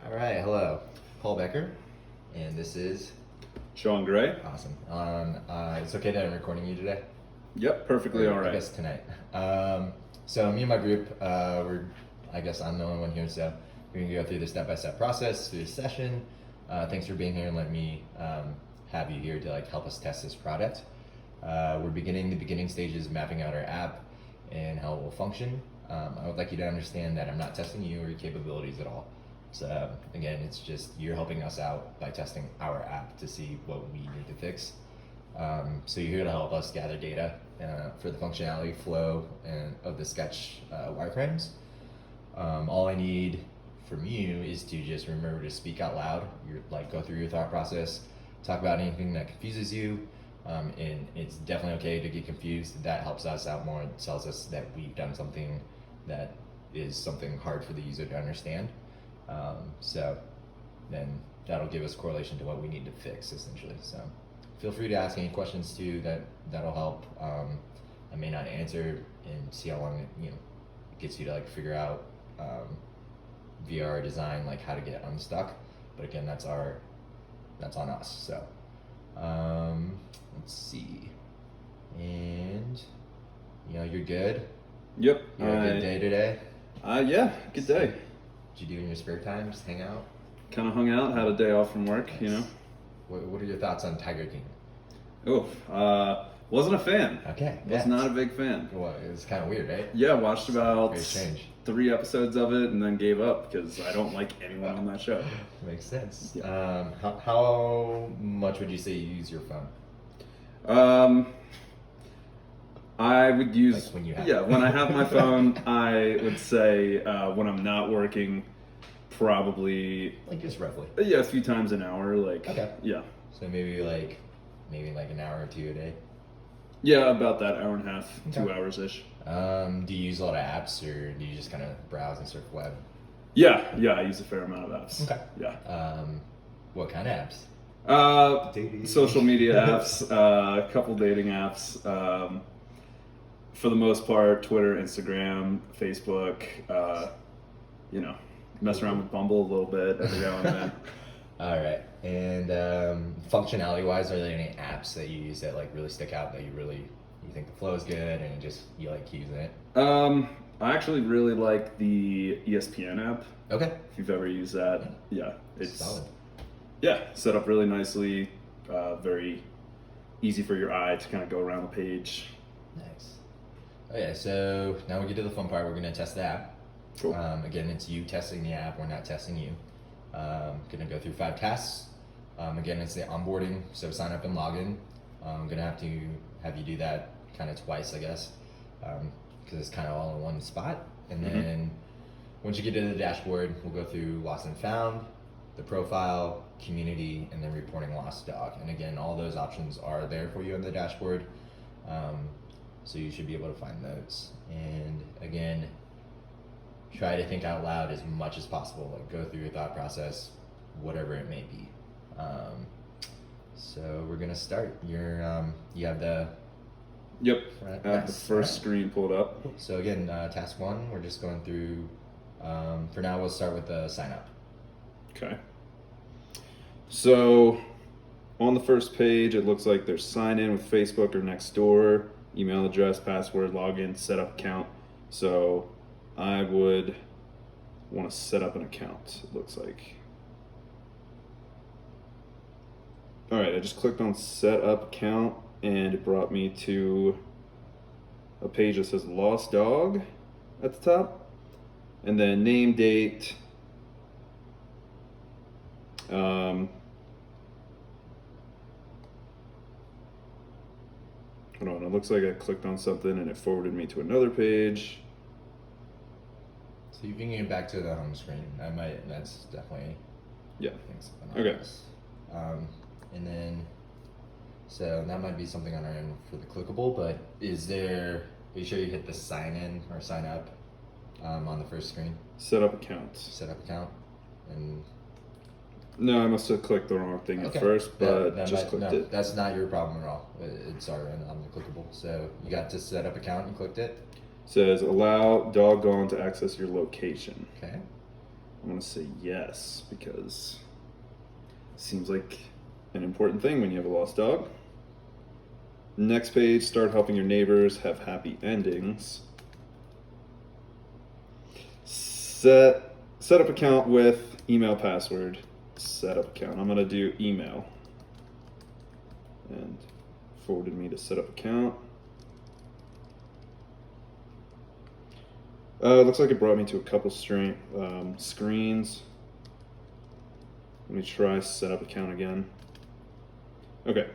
All right, hello, Paul Becker, and this is Sean Gray. awesome. It's okay that I'm recording you today. Yep, perfectly all I right. guess tonight. So me and my group, I guess I'm the only one here, so we're gonna go through the step-by-step process through this session. Thanks for being here and letting me have you here to help us test this product. We're beginning the beginning stages of mapping out our app and how it will function. I would like you to understand that I'm not testing you or your capabilities at all. So again, it's just you're helping us out by testing our app to see what we need to fix. So you're here to help us gather data for the functionality flow and of the sketch wireframes. All I need from you is to just remember to speak out loud. Go through your thought process, talk about anything that confuses you. And it's definitely okay to get confused. That helps us out more. It tells us that we've done something that is something hard for the user to understand. So then that'll give us correlation to what we need to fix essentially. So feel free to ask any questions too. That'll help. I may not answer and see how long it gets you to figure out via our design how to get unstuck. But again, that's on us. So let's see. And you're good. Yep. You had a good day today. Yeah, good day. What'd you do in your spare time? Just hang out? Kind of hung out, had a day off from work, Nice. What are your thoughts on Tiger King? Wasn't a fan. Okay. Was not a big fan. Well, it was kind of weird, right? Yeah, watched about Very strange. 3 episodes of it and then gave up because I don't like anyone on that show. Makes sense. Yeah. How much would you say you use your phone? I would use When you have when I have my phone, I would say when I'm not working, probably just roughly. a few times an hour. Okay. Yeah. So maybe an hour or two a day. Yeah, about that hour and a half, Okay. 2 hours ish. Do you use a lot of apps or do you just kind of browse and surf web? Yeah, I use a fair amount of apps. Okay. Yeah. What kind of apps? Dating. Social media apps, a couple dating apps. For the most part, Twitter, Instagram, Facebook. Mess around with Bumble a little bit every now and then. All right. And functionality wise, are there any apps that you use that really stick out that you think the flow is good and you like using it? I actually really like the ESPN app. Okay. If you've ever used that, yeah, it's solid. Yeah, set up really nicely. Very easy for your eye to kind of go around the page. Nice. Okay, so now we get to the fun part. We're gonna test the app. Cool. Again, it's you testing the app. We're not testing you. Gonna go through 5 tasks. Again, it's the onboarding, so sign up and log in. I'm gonna have you do that kind of twice, I guess, because it's kind of all in one spot. And then once you get to the dashboard, we'll go through lost and found, the profile, community, and then reporting lost dog. And again, all those options are there for you on the dashboard, so you should be able to find those. And again, try to think out loud as much as possible. Go through your thought process, whatever it may be. So we're gonna start. You have the Yep. Right. I have the Nice. first Right. screen pulled up. So again, task 1. We're just going through. For now, we'll start with the sign up. Okay. So on the first page, it looks like there's sign in with Facebook or Nextdoor, email address, password, login, set up account. So I would want to set up an account, it looks like. All right, I just clicked on set up account and it brought me to a page that says lost dog at the top. And then name, date. Hold on, it looks like I clicked on something and it forwarded me to another page. So you can get back to the home screen. That's definitely. Yeah. Something Okay. obvious. And then, so that might be something on our end for the clickable. But are you sure you hit the sign in or sign up on the first screen? Set up account. Set up account, and No, I must have clicked the wrong thing at first, but clicked it. That's not your problem at all. It's our end on the clickable. So you got to set up account and clicked it. Says allow doggone to access your location. Okay. I'm going to say yes because it seems like an important thing when you have a lost dog. Next page, start helping your neighbors have happy endings. Set up account with email password. Set up account. I'm going to do email. And forwarded me to set up account. Looks like it brought me to a couple screens. Let me try set up account again. Okay.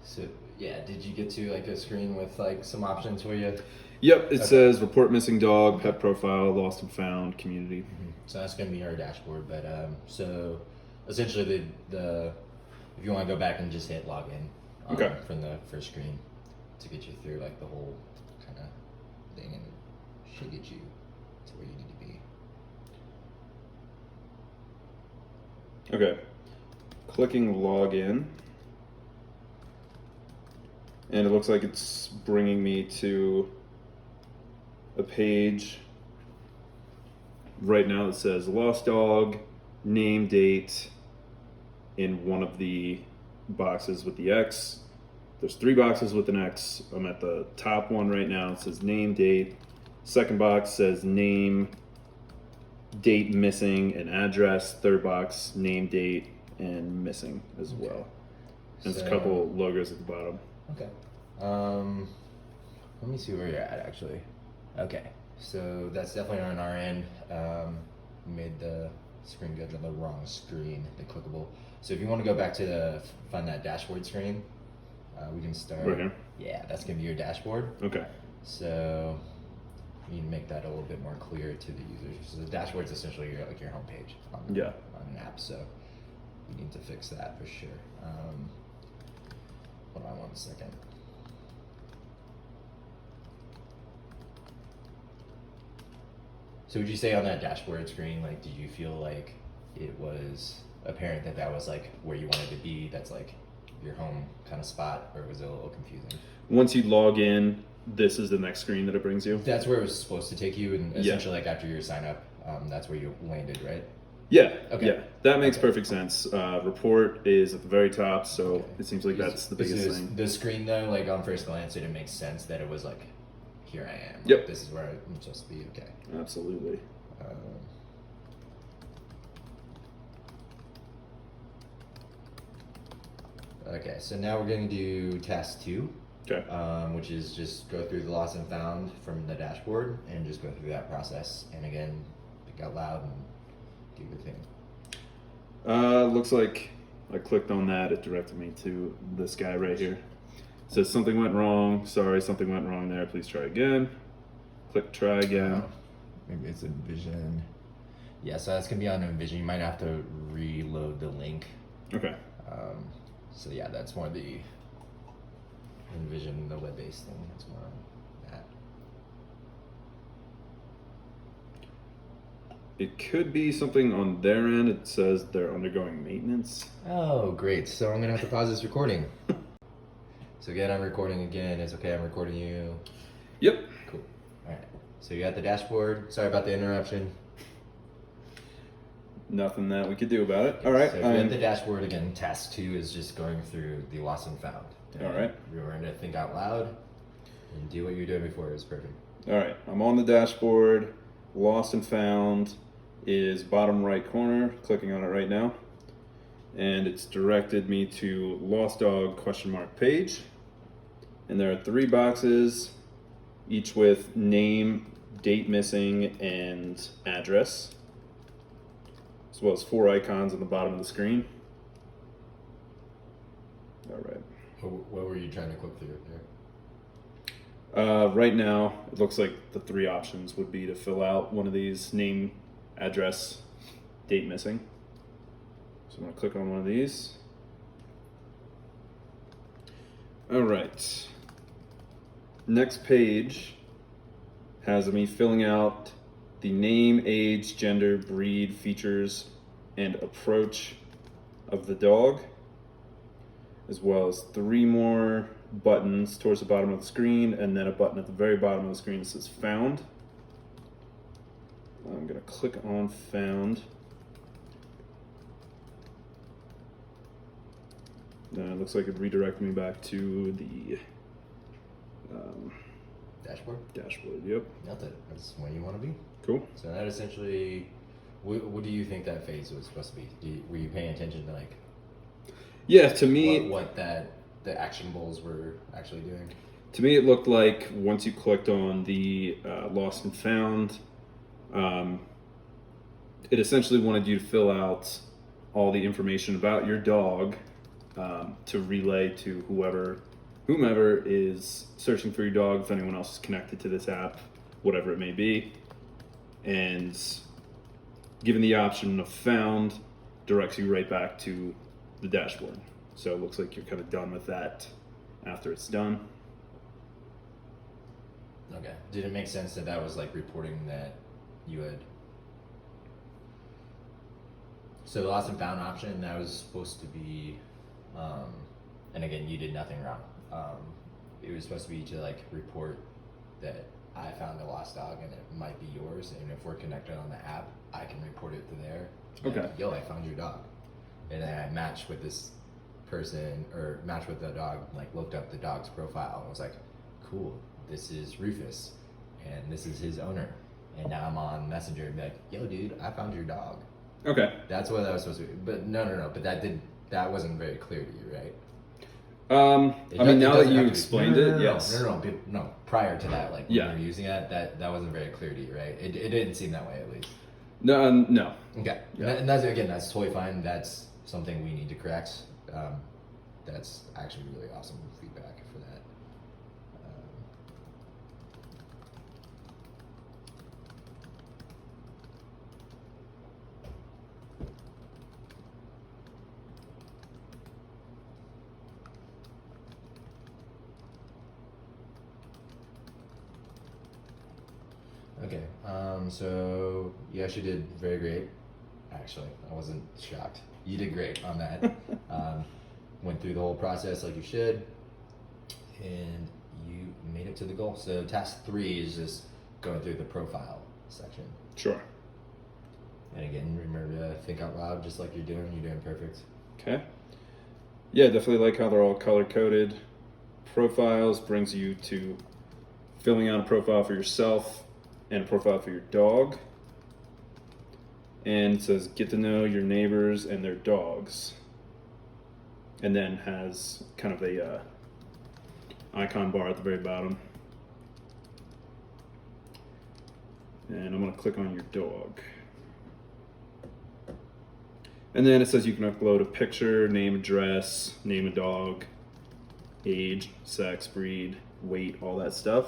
So yeah, did you get to like a screen with like some options for you? Yep, it says report missing dog, pet profile, lost and found, community. So that's going to be our dashboard. But so essentially, the if you want to go back and just hit login from the first screen to get you through like the whole kind of thing, and it should get you to where you need to be. Okay, clicking login, and it looks like it's bringing me to a page right now that says lost dog, name, date, in one of the boxes with the X. There's 3 boxes with an X. I'm at the top one right now. It says name, date. Second box says name, date missing, and address. Third box, name, date, and missing as well. And there's a couple logos at the bottom. Okay. Let me see where you're at actually. Okay. So that's definitely on our end. We made the screen go to the wrong screen, the clickable. So if you want to go back to find that dashboard screen, we can start. Right here? Yeah, that's going to be your dashboard. Okay. So you can make that a little bit more clear to the users. So the dashboard's essentially your home page on an app. So you need to fix that for sure. Hold on 1 second. So would you say on that dashboard screen, like, did you feel like it was apparent that that was like where you wanted to be? That's like your home kind of spot, or was it a little confusing? Once you log in, this is the next screen that it brings you? That's where it was supposed to take you, and essentially like after your sign up, that's where you landed, right? Yeah. Okay. Yeah, that makes perfect sense. Report is at the very top, so it seems like that's the biggest thing. The screen though, like on first glance, it didn't make sense that it was like, here I am. Yep. Like, this is where I'm supposed to be. Okay. Absolutely. Okay, so now we're going to do task 2. Okay. Which is just go through the lost and found from the dashboard and just go through that process. And again, pick out loud and do your thing. Looks like I clicked on that. It directed me to this guy right here. It says something went wrong. Sorry, something went wrong there. Please try again. Click try again. Maybe it's Envision. Yeah, so that's going to be on Envision. You might have to reload the link. Okay. So yeah, that's more the Envision, the web-based thing. That's more on that. It could be something on their end. It says they're undergoing maintenance. Oh, great. So I'm going to have to pause this recording. So again, I'm recording again. It's okay, I'm recording you. Yep. Cool. All right. So you got the dashboard. Sorry about the interruption. Nothing that we could do about it. All right. So if you're at the dashboard again, task 2 is just going through the lost and found. All right. Remember to think out loud and do what you were doing before. It was perfect. All right. I'm on the dashboard. Lost and found is bottom right corner. Clicking on it right now. And it's directed me to lost dog ? Page. And there are 3 boxes, each with name, date missing, and address, as well as 4 icons on the bottom of the screen. All right. What were you trying to click through there? Right now, it looks like the 3 options would be to fill out one of these: name, address, date missing. So I'm going to click on one of these. All right. Next page has me filling out the name, age, gender, breed, features, and approach of the dog, as well as 3 more buttons towards the bottom of the screen, and then a button at the very bottom of the screen that says found. I'm going to click on found. It looks like it redirected me back to the Dashboard. dashboard. Yep. That's where you want to be. Cool. So that essentially, what do you think that phase was supposed to be? Were you paying attention to like? Yeah, to me, what the actionables were actually doing? To me, it looked like once you clicked on the lost and found, it essentially wanted you to fill out all the information about your dog to relay to whomever is searching for your dog, if anyone else is connected to this app, whatever it may be. And given the option of found, directs you right back to the dashboard. So it looks like you're kind of done with that after it's done. Okay. Did it make sense that was like reporting that you had? So the lost and found option, that was supposed to be, and again, you did nothing wrong. It was supposed to be to like report that I found a lost dog and it might be yours, and if we're connected on the app, I can report it to there. Okay. Like, yo, I found your dog, and then I matched with this person or matched with the dog, like looked up the dog's profile and was like, cool, this is Rufus, and this is his owner, and now I'm on Messenger and be like, yo, dude, I found your dog. Okay. That's what that was supposed to be. But no. But that wasn't very clear to you, right? I mean, now that you explained it, yes. No. Prior to that, like when Yeah. you were using it, that wasn't very clear to you, right? It didn't seem that way, at least. No. Okay. Yeah. And that's totally fine. That's something we need to correct. That's actually really awesome feedback for that. Okay, so you actually did very great. Actually, I wasn't shocked. You did great on that. Went through the whole process like you should, and you made it to the goal. So task 3 is just going through the profile section. Sure. And again, remember to think out loud, just like you're doing. You're doing perfect. Okay. Yeah, definitely like how they're all color-coded. Profiles brings you to filling out a profile for yourself and a profile for your dog. And it says get to know your neighbors and their dogs. And then has kind of a icon bar at the very bottom. And I'm going to click on your dog. And then it says you can upload a picture, name, address, name a dog, age, sex, breed, weight, all that stuff.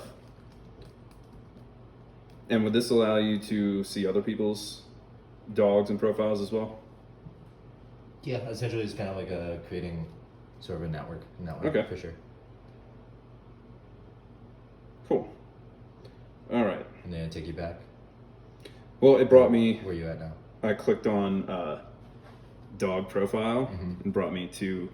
And would this allow you to see other people's dogs and profiles as well? Yeah, essentially it's kind of like creating sort of a network Okay. for sure. Cool. All right. And then take you back. Well, it brought me, Where you at now? I clicked on dog profile Mhm. and brought me to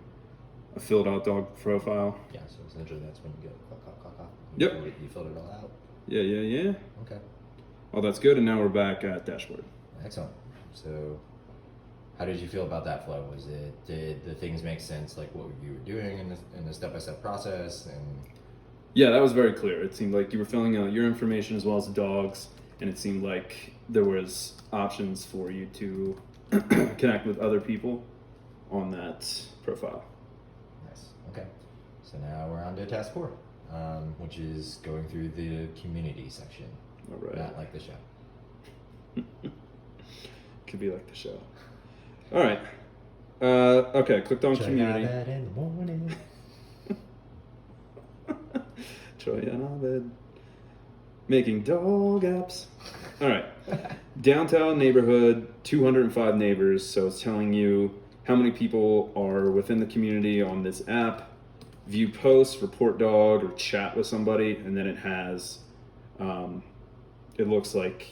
a filled out dog profile. Yeah, so essentially that's when you go clock. Yep. You filled it all out. Yeah. Okay. Oh, that's good. And now we're back at dashboard. Excellent. So, how did you feel about that flow? Did the things make sense, like what you were doing in the step-by-step process? And Yeah, that was very clear. It seemed like you were filling out your information as well as the dogs, and it seemed like there was options for you to connect with other people on that profile. nice. Okay. So now we're on to task 4, which is going through the community section. All right. Not like the show. Could be like the show. All right. Okay, clicked on community. That in the morning. Troy and Abed making dog apps. All right. Downtown neighborhood, 205 neighbors. So it's telling you how many people are within the community on this app. View posts, report dog, or chat with somebody, and then it has, it looks like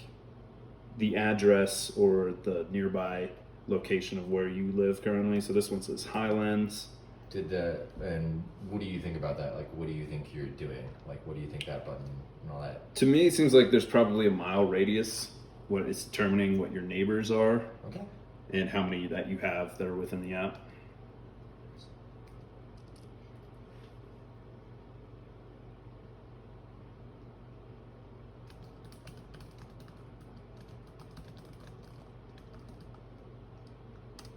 the address or the nearby location of where you live currently. So this one says Highlands. And what do you think about that? Like, what do you think you're doing? Like, what do you think that button and all that? To me, it seems like there's probably a mile radius. What is determining what your neighbors are Okay. and how many that you have that are within the app.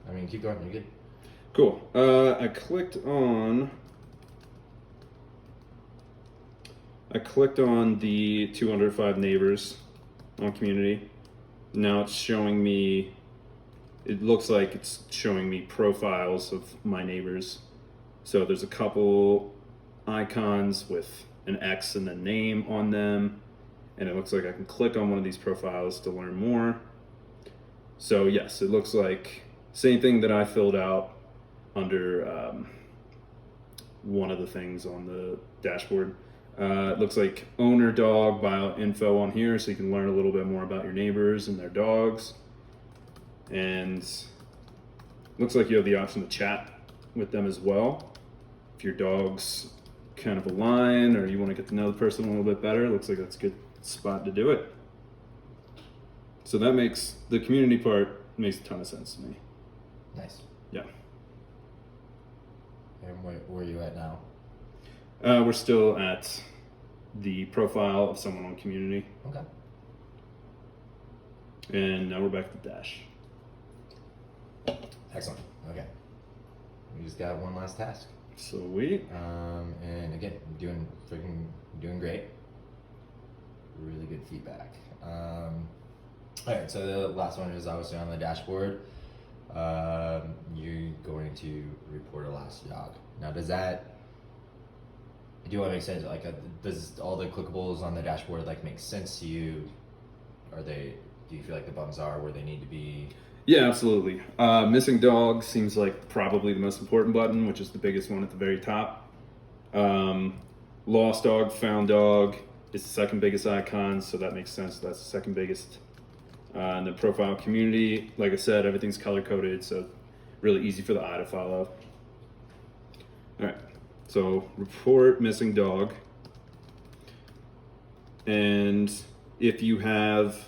I mean, keep going. You're good. Cool. I clicked on the 205 neighbors on community. Now it's showing me, it looks like it's showing me profiles of my neighbors. So there's a couple icons with an X and a name on them. And it looks like I can click on one of these profiles to learn more. So yes, it looks like same thing that I filled out under one of the things on the dashboard. It looks like owner dog bio info on here, so you can learn a little bit more about your neighbors and their dogs. And looks like you have the option to chat with them as well. If your dog's kind of a line or you want to get to know the person a little bit better, looks like that's a good spot to do it. So that makes the community part makes a ton of sense to me. Nice. Yeah. And where are you at now? We're still at the profile of someone on community. Okay. And now we're back to the dash. Excellent. Okay. We just got one last task. Sweet. And again, doing great. Really good feedback. All right, so the last one is obviously on the dashboard. You're going to report a lost dog. Now, do you want to make sense? Like, does all the clickables on the dashboard like make sense to you? Do you feel like the buttons are where they need to be? Yeah, absolutely. Missing dog seems like probably the most important button, which is the biggest one at the very top. Lost dog, found dog is the second biggest icon, so that makes sense. That's the second biggest. And the profile community, like I said, everything's color coded, so really easy for the eye to follow. All right, so report missing dog. And if you have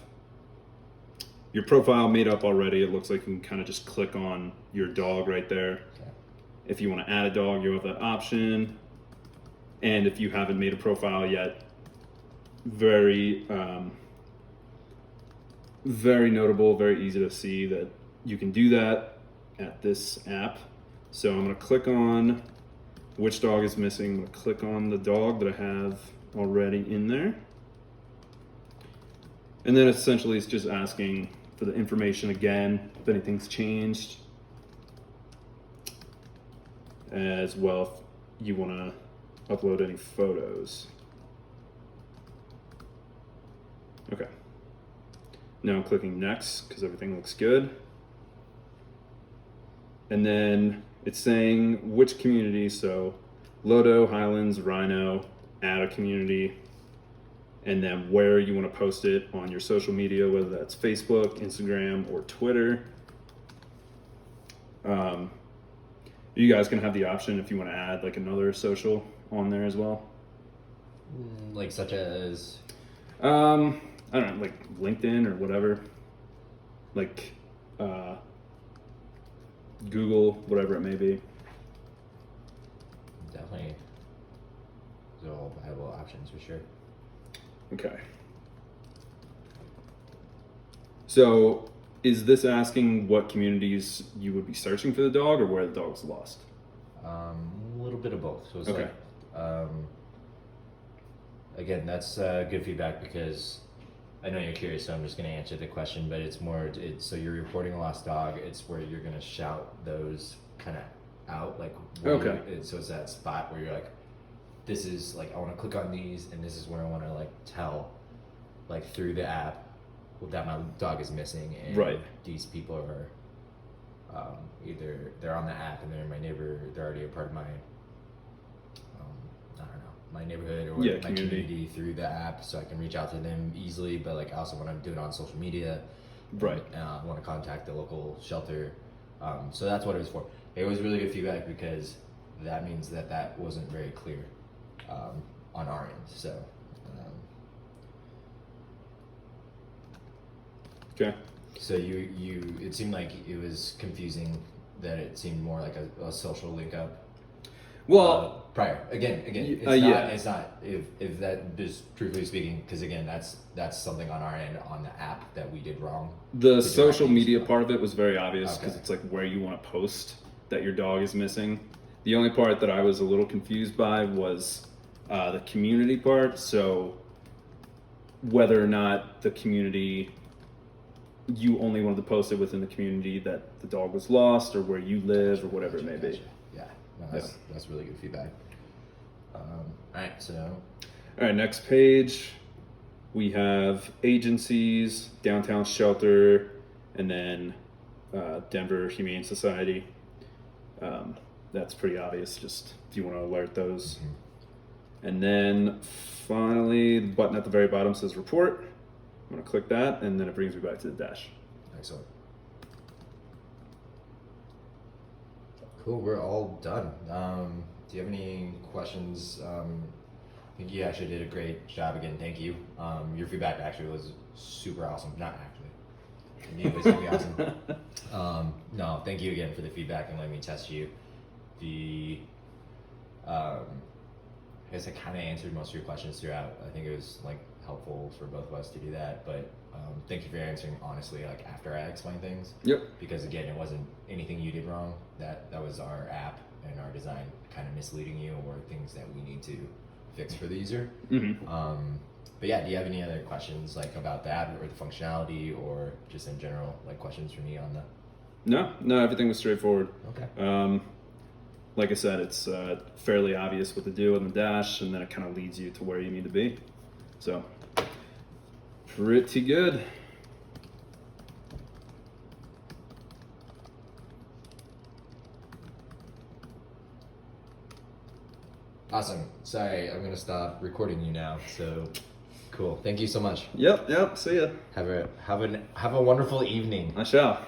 your profile made up already, it looks like you can kind of just click on your dog right there. Okay. If you want to add a dog, you have that option. And if you haven't made a profile yet, very notable, very easy to see that you can do that at this app. So I'm going to click on which dog is missing. I'm going to click on the dog that I have already in there. And then essentially it's just asking for the information again, if anything's changed, as well if you want to upload any photos. Okay. Now I'm clicking next because everything looks good. And then it's saying which community, so Lodo, Highlands, Rhino, add a community, and then where you want to post it on your social media, whether that's Facebook, Instagram, or Twitter. You guys can have the option if you want to add like another social on there as well. Like such as? I don't know, like LinkedIn or whatever. Like Google, whatever it may be. Definitely. Those are all viable options for sure. Okay. So, is this asking what communities you would be searching for the dog or where the dog's lost? A little bit of both. So it's Okay. like, again, that's good feedback because I know you're curious, so I'm just going to answer the question, but it's more, so you're reporting a lost dog. It's where you're going to shout those kind of out, like, Okay. So it's that spot where you're like, this is like, I want to click on these, and this is where I want to like tell, like through the app, that my dog is missing, and Right. these people are either they're on the app and they're my neighbor, they're already a part of my, I don't know, my neighborhood or my community through the app, so I can reach out to them easily. But like I also want to do it on social media, Right. And I want to contact the local shelter. So that's what it was for. It was really good feedback because that means that wasn't very clear on our end. So. Okay. So you it seemed like it was confusing, that it seemed more like a social link up. Well, prior. Again, it's yeah. not. It's not. If that, just truthfully speaking, because again, that's something on our end on the app that we did wrong. The to social directly media use. part of it was very obvious because Okay. it's like where you want to post that your dog is missing. The only part that I was a little confused by was the community part. So whether or not the community, you only wanted to post it within the community that the dog was lost, or where you live, or whatever it may be. Gotcha. Yeah, no, that's really good feedback. All right, so All right, next page, we have agencies, Downtown Shelter, and then Denver Humane Society. That's pretty obvious, just if you want to alert those. And then finally, the button at the very bottom says report. I'm going to click that, and then it brings me back to the dash. excellent. Cool, we're all done. Do you have any questions? I think you actually did a great job again. Thank you. Your feedback actually was super awesome. Not actually. It was really awesome. No, thank you again for the feedback and letting me test you. I guess I kind of answered most of your questions throughout. I think it was like helpful for both of us to do that. But thank you for answering honestly, like after I explained things. Yep. Because again, it wasn't anything you did wrong. That was our app and our design kind of misleading you, or things that we need to fix for the user. Mm-hmm. But yeah, do you have any other questions like about the app or the functionality, or just in general, like questions for me on the? No, everything was straightforward. Okay. Like I said, it's fairly obvious what to do on the dash, and then it kind of leads you to where you need to be. So, pretty good. Awesome. Sorry, I'm gonna stop recording you now. So, cool. Thank you so much. Yep. See ya. Have a wonderful evening. I shall.